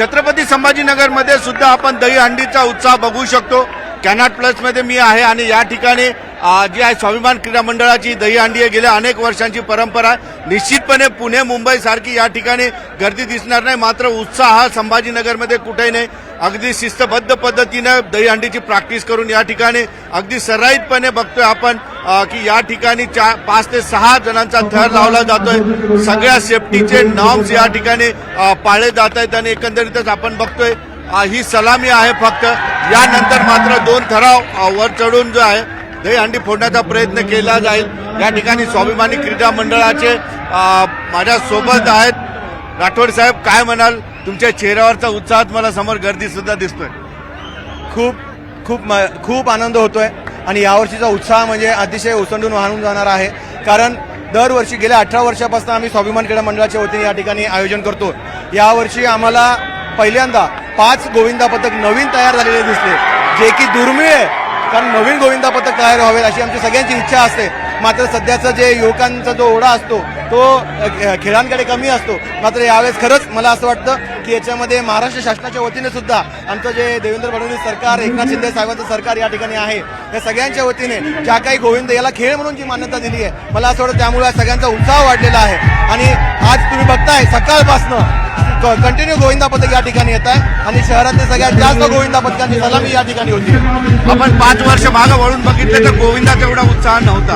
छत्रपती संभाजीनगरमध्ये सुद्धा आपण दहीहंडीचा उत्साह बघू शकतो। कॅनॉट प्लसमध्ये मी आहे आणि या ठिकाणी जी आहे स्वाभिमान क्रीडा मंडळाची दहीहंडी आहे, गेल्या अनेक वर्षांची परंपरा आहे। निश्चितपणे पुणे मुंबई सारखी या ठिकाणी गर्दी दिसणार नाही, मात्र उत्साह हा संभाजीनगरमध्ये कुठेही नाही। अगदी शिस्तबद्ध पद्धतीने दहीहंडीची प्रॅक्टिस करून या ठिकाणी अगदी सराईतपणे बघतोय आपण की या ठिकाणी 5 ते 6 जणांचा थर लावला जातोय। सगळ्या सेफ्टीचे नॉर्म्स या ठिकाणी पाळले जात आहेत आणि एकंदरीतच आपण बघतोय ही सलामी आहे फक्त। यानंतर मात्र 2 थराव वर चढून जो आहे दहीहंडी फोडण्याचा प्रयत्न केला जाईल। या ठिकाणी स्वाभिमानी क्रीडा मंडळाचे माझ्या सोबत आहेत। राठोड साहेब, काय म्हणाल? तुमच्या चेहऱ्यावरचा उत्साहात मला समोर गर्दी सुद्धा दिसतोय। खूप आनंद होतोय आणि यावर्षीचा उत्साह म्हणजे अतिशय ओसंडून वाहून जाणार आहे। कारण दरवर्षी गेल्या 18 वर्षापासून आम्ही स्वाभिमान क्रीडा मंडळाच्या वतीने या ठिकाणी आयोजन करतो। यावर्षी आम्हाला पहिल्यांदा 5 गोविंदा पथक नवीन तयार झालेले दिसले, जे की दुर्मिळ आहे, कारण नवीन गोविंदा पथक तयार व्हावेत अशी आमची सगळ्यांची इच्छा असते। मात्र सध्याचा जे युवकांचा जो ओढा असतो तो खेळांकडे कमी असतो। मात्र यावेळेस खरंच मला असं वाटतं की याच्यामध्ये महाराष्ट्र शासनाच्या वतीने सुद्धा आमचं जे देवेंद्र फडणवीस सरकार, एकनाथ शिंदे साहेबांचं सरकार या ठिकाणी आहे, या सगळ्यांच्या वतीने ज्या काही गोविंद याला खेळ म्हणून जी मान्यता दिली आहे, मला असं वाटतं त्यामुळे सगळ्यांचा उत्साह वाढलेला आहे। आणि आज तुम्ही बघताय सकाळपासनं कंटिन्यू गोविंदा पथक या ठिकाणी येत आहे आणि शहरातले सगळ्यात जास्त गोविंदा पथकांची सलामी या ठिकाणी होती। आपण 5 वर्ष मागे वळून बघितलं तर गोविंदाचा एवढा उत्साह नव्हता,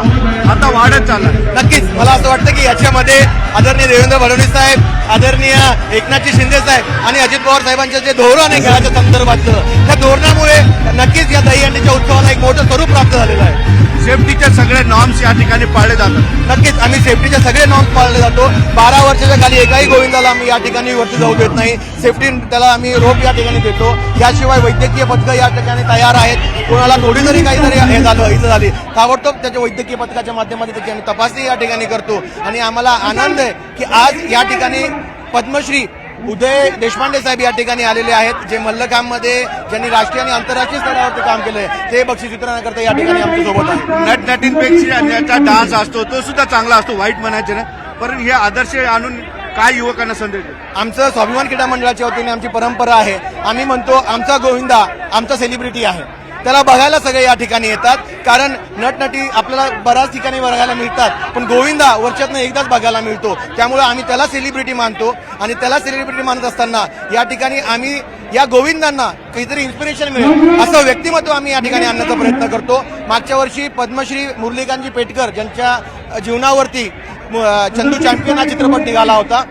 आता वाढत चालला। नक्कीच मला असं वाटतं की याच्यामध्ये आदरणीय देवेंद्र फडणवीस साहेब, आदरणीय एकनाथजी शिंदे साहेब आणि अजित पवार साहेबांचं जे धोरण आहे खेळाच्या संदर्भातलं, त्या धोरणामुळे नक्कीच या दहीहंडीच्या उत्सवाला एक मोठं स्वरूप प्राप्त झालेलं आहे। सेफ्टीचे सगळे नॉर्म्स या ठिकाणी पाळले जातात। नक्कीच आम्ही सेफ्टीचे सगळे नॉर्म्स पाळले जातो। 12 वर्षाच्या खाली एकाही गोविंदाला आम्ही या ठिकाणी वरती जाऊ देत नाही। सेफ्टी त्याला आम्ही रोप या ठिकाणी देतो। याशिवाय वैद्यकीय पथकं या ठिकाणी तयार आहेत। कोणाला थोडी जरी काहीतरी हे झालं, इथं झाली, ताबडतोब त्याच्या वैद्यकीय पथकाच्या माध्यमातून त्याची आम्ही तपासणी या ठिकाणी करतो। आणि आम्हाला आनंद आहे की आज या ठिकाणी पद्मश्री उदय देशपांडे साहेब या ठिकाणी आलेले आहेत, जे मल्लखांबमध्ये ज्यांनी राष्ट्रीय आणि आंतरराष्ट्रीय स्तरावरती काम केलंय, ते बक्षीस वितरणाकरता या ठिकाणी आमच्या सोबत आहे। नटनटींपेक्षा डान्स असतो तो सुद्धा चांगला असतो, वाईट म्हणायचे ना, पण हे आदर्श आणून काय युवकांना संदेश? आमचं स्वाभिमान क्रीडा मंडळाच्या वतीने आमची परंपरा आहे, आम्ही म्हणतो आमचा गोविंदा आमचा सेलिब्रिटी आहे, त्याला बघायला सगळे या ठिकाणी येतात। कारण नटनटी आपल्याला बऱ्याच ठिकाणी बघायला मिळतात, पण गोविंदा वर्षातनं एकदाच बघायला मिळतो, त्यामुळे आम्ही त्याला सेलिब्रिटी मानतो। आणि त्याला सेलिब्रिटी मानत असताना या ठिकाणी आम्ही या गोविंदांना काहीतरी इन्स्पिरेशन मिळेल असं व्यक्तिमत्व आम्ही या ठिकाणी आणण्याचा प्रयत्न करतो। मागच्या वर्षी पद्मश्री मुरलीकांतजी पेटकर ज्यांच्या जीवनावरती चंदू चॅम्पियन हा चित्रपट निघाला होता,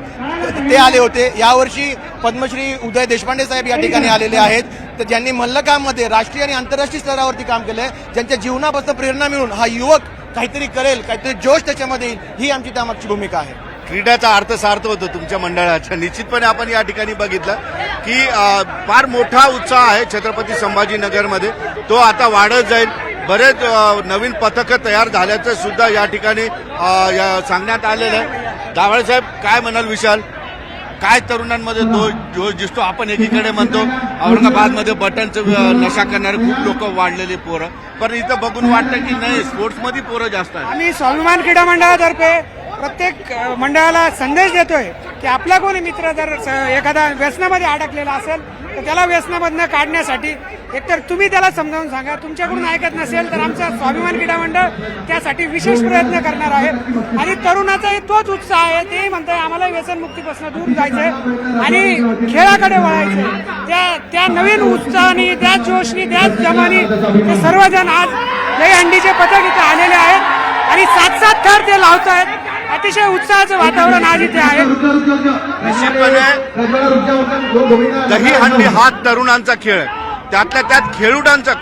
ते आले होते। यावर्षी पद्मश्री उदय देशपांडे साहेब या ठिकाणी आलेले आहेत, तर ज्यांनी मल्लखांबमध्ये राष्ट्रीय आणि आंतरराष्ट्रीय स्तरावरती काम केलंय, ज्यांच्या जीवनापासून प्रेरणा मिळून हा युवक काहीतरी करेल, काहीतरी जोश त्याच्यामध्ये येईल, ही आमची त्यामागची भूमिका आहे। क्रीडाचा अर्थ सार्थ होतो तुमच्या मंडळाचा। निश्चितपणे आपण या ठिकाणी बघितलं की फार मोठा उत्साह आहे छत्रपती संभाजीनगरमध्ये, तो आता वाढत जाईल। बरेच नवीन पथकं तयार झाल्याचं सुद्धा या ठिकाणी सांगण्यात आलेलं आहे। दाभाळे साहेब, काय म्हणाल? विशाल, काय तरुणांमध्ये तो जोश दिसतो? आपण एकीकडे म्हणतो औरंगाबादमध्ये बटनचं नशा करणारे खूप लोक वाढलेले पोरं, पण इथं बघून वाटतं की नाही, स्पोर्ट्समध्ये पोरं जास्त आहेत। आम्ही स्वाभिमान क्रीडा मंडळातर्फे प्रत्येक मंडळाला संदेश देतोय की आपला कोणी मित्र जर एखादा व्यसनामध्ये अडकलेला असेल तर त्याला व्यसनामधनं काढण्यासाठी एकतर तुम्ही त्याला समजावून सांगा, तुमच्याकडून ऐकत नसेल तर आमचं स्वाभिमान क्रीडा मंडळ त्यासाठी विशेष प्रयत्न करणार आहे। आणि तरुणाचाही तोच उत्साह आहे, तेही म्हणतंय आम्हाला व्यसनमुक्तीपासून दूर जायचंय आणि खेळाकडे वळायचंय। त्या नवीन उत्साहाने, त्या जोशनी, त्या जमानी ते सर्वजण आज दहीहंडीचे पथक इथे आलेले आहेत आणि 7-7 थर ते लावत आहेत। अतिशय उत्साहाचं वातावरण आज इथे आहे। दहीहंडी हा तरुणांचा खेळ आहे, त्यातल्या त्यात खेळाडूंचा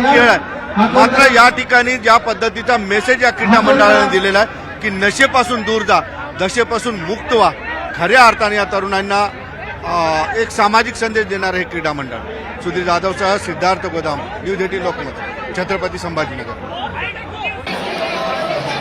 खेळ आहे। मात्र या ठिकाणी ज्या पद्धतीचा मेसेज या क्रीडा मंडळाने दिलेला आहे की नशेपासून दूर जा, नशेपासून मुक्त व्हा, खऱ्या अर्थाने या तरुणांना एक सामाजिक संदेश देणार हे क्रीडा मंडळ। सुधीर जाधवसह सिद्धार्थ गोदाम, न्यूज 18 लोकमत, छत्रपती संभाजीनगर।